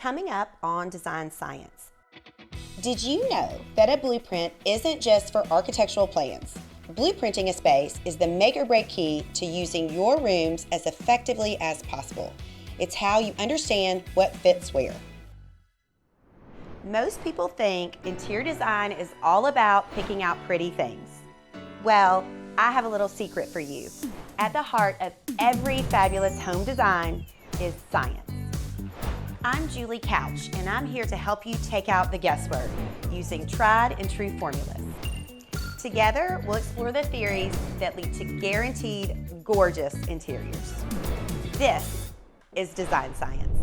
Coming up on Design Science. Did you know that a blueprint isn't just for architectural plans? Blueprinting a space is the make or break key to using your rooms as effectively as possible. It's how you understand what fits where. Most people think interior design is all about picking out pretty things. Well, I have a little secret for you. At the heart of every fabulous home design is science. I'm Julie Couch, and I'm here to help you take out the guesswork using tried and true formulas. Together, we'll explore the theories that lead to guaranteed gorgeous interiors. This is Design Science.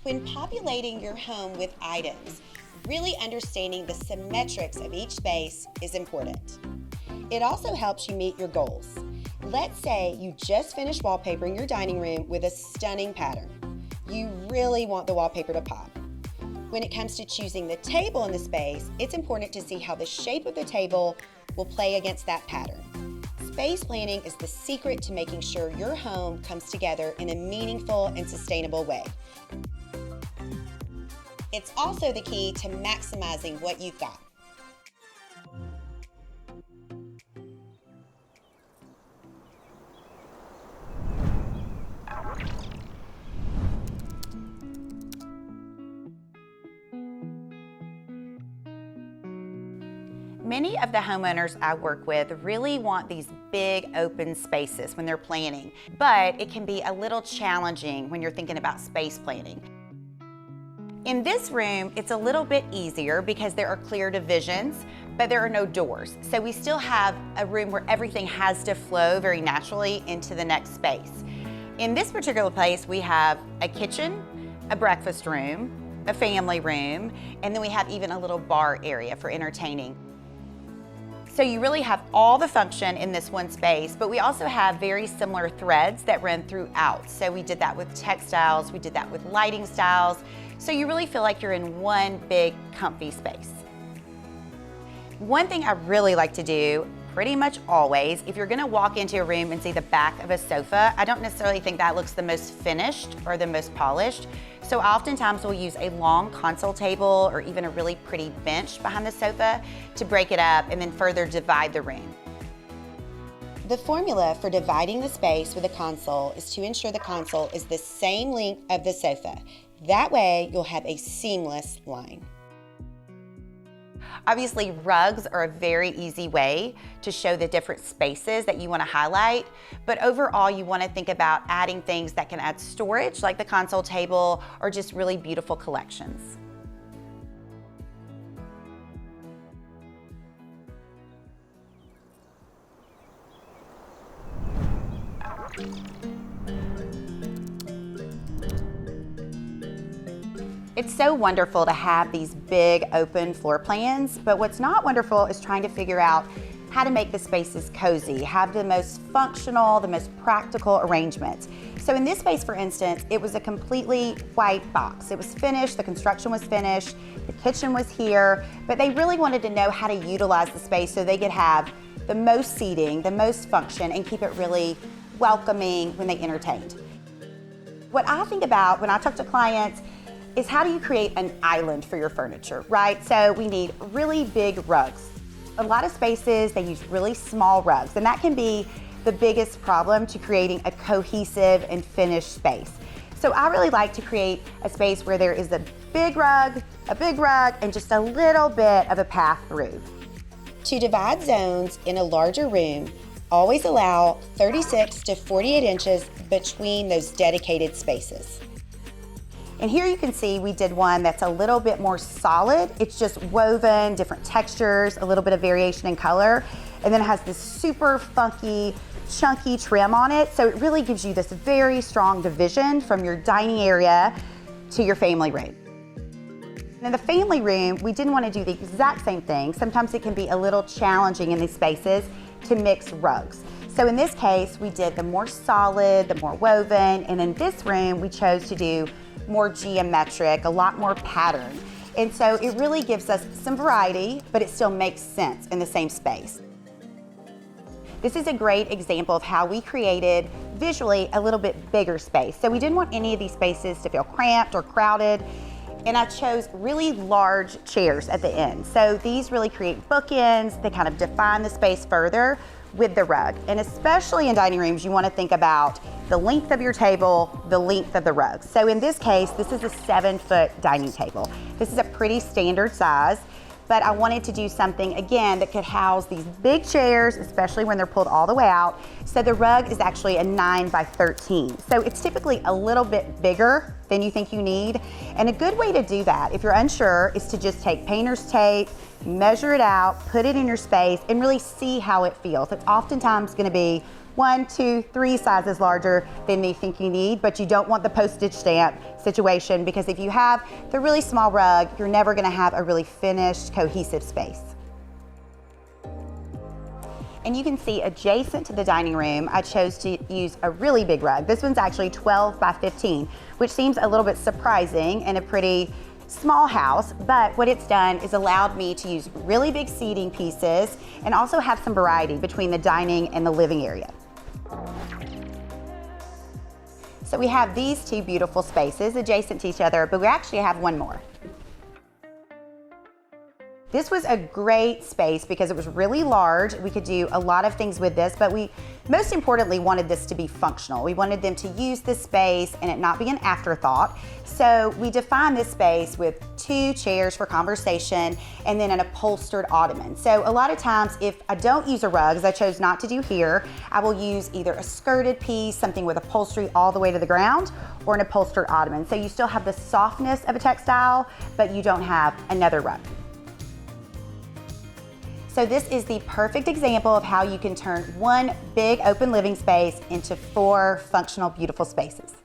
When populating your home with items, really understanding the symmetrics of each space is important. It also helps you meet your goals. Let's say you just finished wallpapering your dining room with a stunning pattern. You really want the wallpaper to pop. When it comes to choosing the table in the space, it's important to see how the shape of the table will play against that pattern. Space planning is the secret to making sure your home comes together in a meaningful and sustainable way. It's also the key to maximizing what you've got. Many of the homeowners I work with really want these big open spaces when they're planning, but it can be a little challenging when you're thinking about space planning. In this room, it's a little bit easier because there are clear divisions, but there are no doors. So we still have a room where everything has to flow very naturally into the next space. In this particular place, we have a kitchen, a breakfast room, a family room, and then we have even a little bar area for entertaining. So you really have all the function in this one space, but we also have very similar threads that run throughout. So we did that with textiles, we did that with lighting styles. So you really feel like you're in one big comfy space. One thing I really like to do pretty much always, if you're gonna walk into a room and see the back of a sofa, I don't necessarily think that looks the most finished or the most polished. So oftentimes we'll use a long console table or even a really pretty bench behind the sofa to break it up and then further divide the room. The formula for dividing the space with a console is to ensure the console is the same length of the sofa. That way, you'll have a seamless line. Obviously, rugs are a very easy way to show the different spaces that you want to highlight, but overall, you want to think about adding things that can add storage, like the console table, or just really beautiful collections. It's so wonderful to have these big open floor plans, but what's not wonderful is trying to figure out how to make the spaces cozy, have the most functional, the most practical arrangements. So in this space, for instance, it was a completely white box. It was finished, the construction was finished, the kitchen was here, but they really wanted to know how to utilize the space so they could have the most seating, the most function, and keep it really welcoming when they entertained. What I think about when I talk to clients is how do you create an island for your furniture, right? So we need really big rugs. A lot of spaces, they use really small rugs, and that can be the biggest problem to creating a cohesive and finished space. So I really like to create a space where there is a big rug, and just a little bit of a path through. To divide zones in a larger room, always allow 36 to 48 inches between those dedicated spaces. And here you can see we did one that's a little bit more solid. It's just woven, different textures, a little bit of variation in color, and then it has this super funky, chunky trim on it. So it really gives you this very strong division from your dining area to your family room. In the family room, we didn't want to do the exact same thing. Sometimes it can be a little challenging in these spaces to mix rugs. So in this case, we did the more solid, the more woven, and in this room, we chose to do more geometric, a lot more pattern. And so it really gives us some variety, but it still makes sense in the same space. This is a great example of how we created visually a little bit bigger space. So we didn't want any of these spaces to feel cramped or crowded. And I chose really large chairs at the end. So these really create bookends. They kind of define the space further with the rug. And especially in dining rooms, you want to think about the length of your table, the length of the rug. So in this case, this is a 7-foot dining table. This is a pretty standard size, but I wanted to do something, again, that could house these big chairs, especially when they're pulled all the way out. So the rug is actually a 9 by 13. So it's typically a little bit bigger than you think you need. And a good way to do that, if you're unsure, is to just take painter's tape, measure it out, put it in your space, and really see how it feels. It's oftentimes gonna be 1, 2, 3 sizes larger than you think you need, but you don't want the postage stamp situation, because if you have the really small rug, you're never gonna have a really finished, cohesive space. And you can see adjacent to the dining room, I chose to use a really big rug. This one's actually 12 by 15, which seems a little bit surprising in a pretty small house, but what it's done is allowed me to use really big seating pieces and also have some variety between the dining and the living area. So we have these two beautiful spaces adjacent to each other, but we actually have one more. This was a great space because it was really large. We could do a lot of things with this, but we most importantly wanted this to be functional. We wanted them to use this space and it not be an afterthought. So we defined this space with 2 chairs for conversation and then an upholstered ottoman. So a lot of times if I don't use a rug, as I chose not to do here, I will use either a skirted piece, something with upholstery all the way to the ground, or an upholstered ottoman. So you still have the softness of a textile, but you don't have another rug. So this is the perfect example of how you can turn one big open living space into 4 functional, beautiful spaces.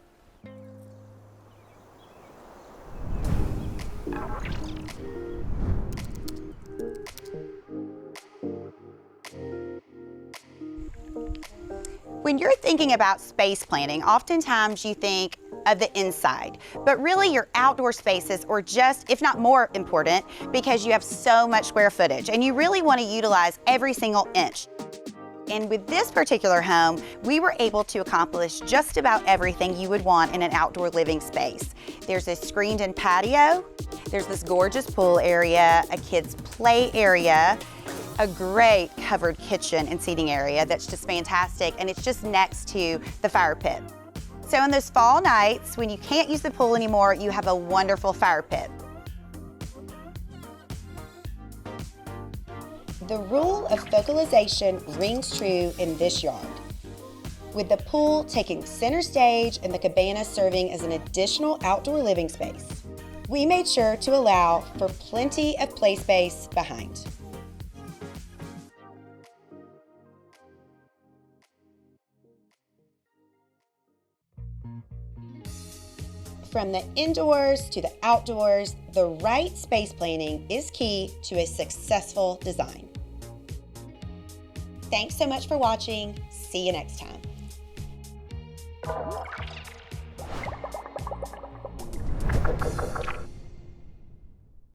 When you're thinking about space planning, oftentimes you think of the inside, but really your outdoor spaces are just, if not more important, because you have so much square footage and you really want to utilize every single inch. And with this particular home, we were able to accomplish just about everything you would want in an outdoor living space. There's a screened-in patio, there's this gorgeous pool area, a kids' play area, a great covered kitchen and seating area that's just fantastic, and it's just next to the fire pit. So in those fall nights, when you can't use the pool anymore, you have a wonderful fire pit. The rule of focalization rings true in this yard, with the pool taking center stage and the cabana serving as an additional outdoor living space. We made sure to allow for plenty of play space behind. From the indoors to the outdoors, the right space planning is key to a successful design. Thanks so much for watching. See you next time.